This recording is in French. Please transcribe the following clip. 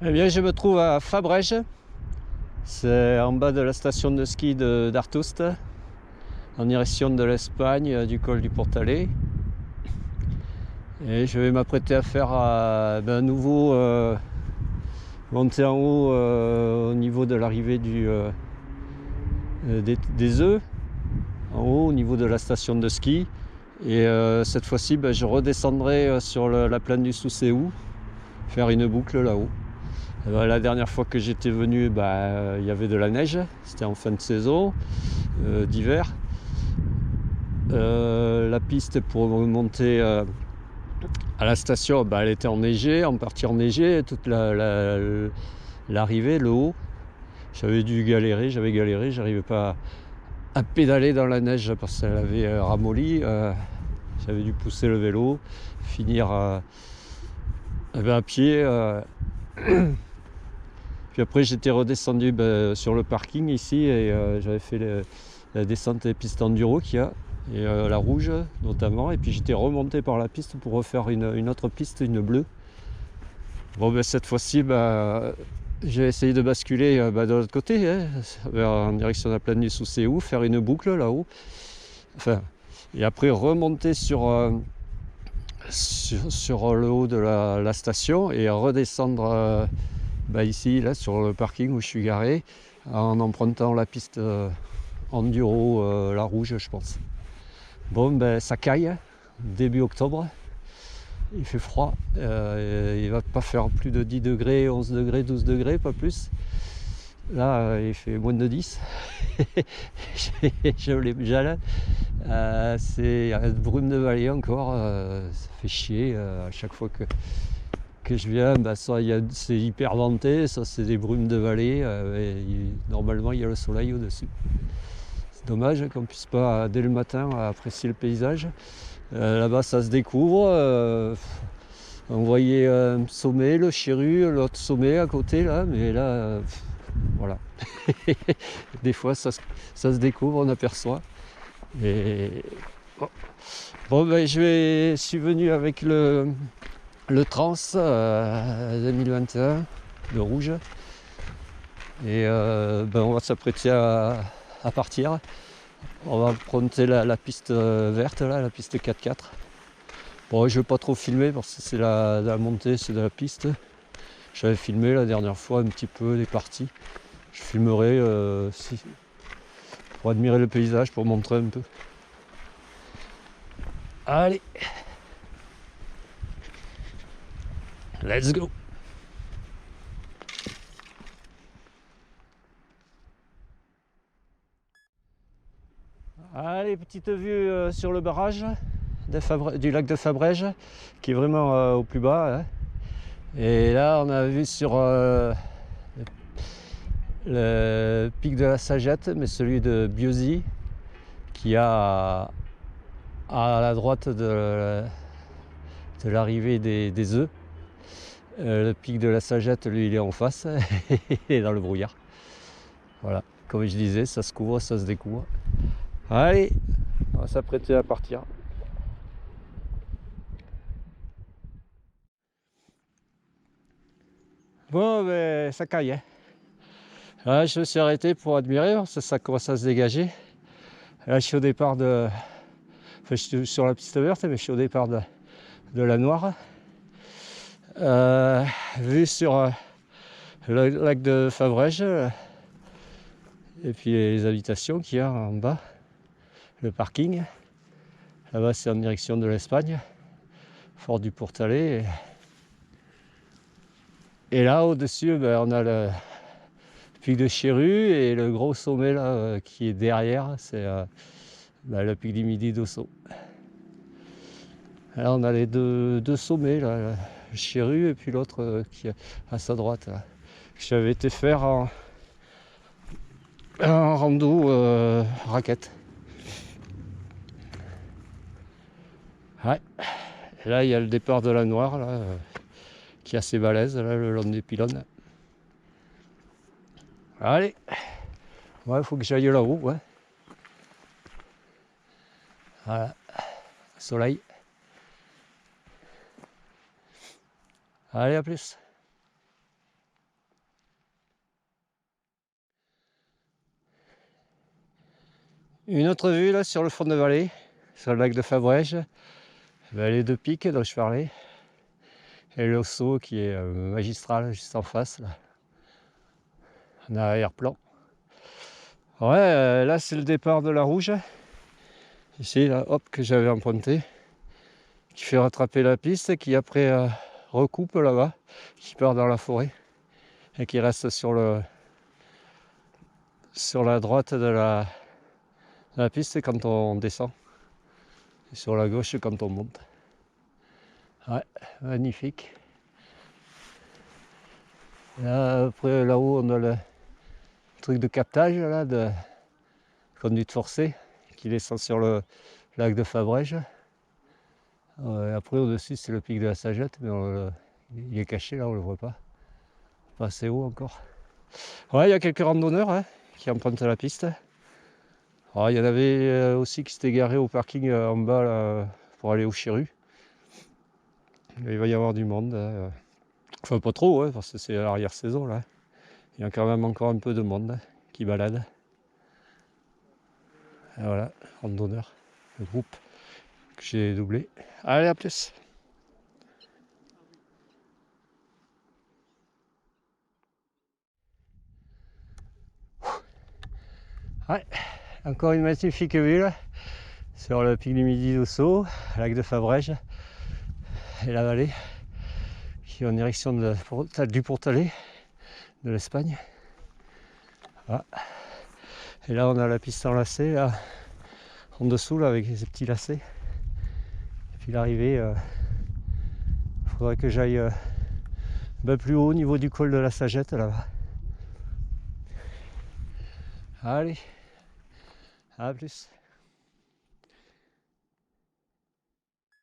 Eh bien, je me trouve à Fabrèges, c'est en bas de la station de ski d'Artoust, en direction de l'Espagne, du col du Portalet. Et je vais m'apprêter à faire un nouveau montée en haut au niveau de l'arrivée des œufs, en haut au niveau de la station de ski. Et cette fois-ci, je redescendrai sur la plaine du Soucéou, faire une boucle là-haut. La dernière fois que j'étais venu, il y avait de la neige, c'était en fin de saison d'hiver. La piste pour monter à la station, elle était enneigée, en partie enneigée, toute l'arrivée, le haut. J'avais galéré, j'arrivais pas à pédaler dans la neige parce qu'elle avait ramolli. J'avais dû pousser le vélo, finir à pied. Puis après j'étais redescendu sur le parking ici et j'avais fait la descente des pistes enduro qu'il y a, et la rouge notamment, et puis j'étais remonté par la piste pour refaire une autre piste, une bleue. Bon cette fois-ci j'ai essayé de basculer de l'autre côté, en direction de la plaine du Soucéou, faire une boucle là-haut, et après remonter sur le haut de la station et redescendre ici, là, sur le parking où je suis garé, en empruntant la piste enduro, la rouge, je pense. Bon, ça caille, début octobre, il fait froid, il va pas faire plus de 10 degrés, 11 degrés, 12 degrés, pas plus. Là, il fait moins de 10. Je l'ai déjà là. C'est une brume de vallée encore, ça fait chier à chaque fois que je viens, soit c'est hyper venté, ça c'est des brumes de vallée, normalement il y a le soleil au-dessus. C'est dommage qu'on ne puisse pas dès le matin apprécier le paysage. Là-bas ça se découvre, on voyait un sommet, le Chéru, l'autre sommet à côté là, mais là voilà. Des fois ça se découvre, on aperçoit. Et bon, je suis venu avec le Trans 2021 de rouge, et on va s'apprêter à partir. On va prendre la piste verte là, la piste 4x4. Bon, je vais pas trop filmer parce que c'est la montée, c'est de la piste. J'avais filmé la dernière fois un petit peu des parties. Je filmerai pour admirer le paysage, pour montrer un peu. Allez, let's go. Allez, petite vue sur le barrage du lac de Fabrèges, qui est vraiment au plus bas, hein. Et là, on a vu sur le pic de la Sagette, mais celui de Biosy, qui a à la droite de l'arrivée des œufs. Le pic de la Sagette, lui, il est en face, il est dans le brouillard. Voilà, comme je disais, ça se couvre, ça se découvre. Allez, on va s'apprêter à partir. Bon, ça caille, hein. Là, je me suis arrêté pour admirer, ça commence à se dégager. Là, je suis au départ je suis sur la piste verte, mais je suis au départ de la Noire. Vue sur le lac de Fabrèges, et puis les habitations qu'il y a en bas, le parking. Là-bas, c'est en direction de l'Espagne, fort du Portalet. Et là, au-dessus, on a le pic de Chéru, et le gros sommet là qui est derrière, c'est le pic du Midi d'Ossau. Là, on a les deux sommets, là, le Chéru et puis l'autre qui est à sa droite, là. J'avais été faire en rando raquette. Ouais. Et là, il y a le départ de la Noire, là, qui est assez balèze, là, le long des pylônes. Allez, ouais, il faut que j'aille là-haut, ouais. Voilà, soleil. Allez, à plus. Une autre vue là sur le fond de vallée, sur le lac de Fabrège, les deux pics dont je parlais, et le saut qui est magistral juste en face, là, en arrière-plan. Ouais, là c'est le départ de la Rouge, ici là, hop, que j'avais emprunté, qui fait rattraper la piste, qui après recoupe là-bas, qui part dans la forêt, et qui reste sur la droite de la piste quand on descend, et sur la gauche quand on monte. Ouais, magnifique. Là, après, là-haut, on a le truc de captage, là, de conduite forcée, qui descend sur le lac de Fabrège. Après, au-dessus, c'est le pic de la Sagette, mais il est caché, là, on le voit pas. Pas assez haut encore. Ouais, il y a quelques randonneurs hein, qui empruntent la piste. Alors, il y en avait aussi qui s'étaient garés au parking en bas, là, pour aller au Chiru. Il va y avoir du monde. Enfin, pas trop, parce que c'est l'arrière-saison, là. Il y a quand même encore un peu de monde qui balade. Et voilà, randonneur, le groupe que j'ai doublé. Allez, à plus. Ouais, encore une magnifique vue là, sur le pic du Midi d'Ossau, lac de Fabrège et la vallée qui est en direction du Pourtalais, de l'Espagne. Voilà. Et là on a la piste enlacée là, en dessous là, avec ces petits lacets. Et puis l'arrivée, il faudrait que j'aille plus haut au niveau du col de la Sagette là-bas. Allez, à plus.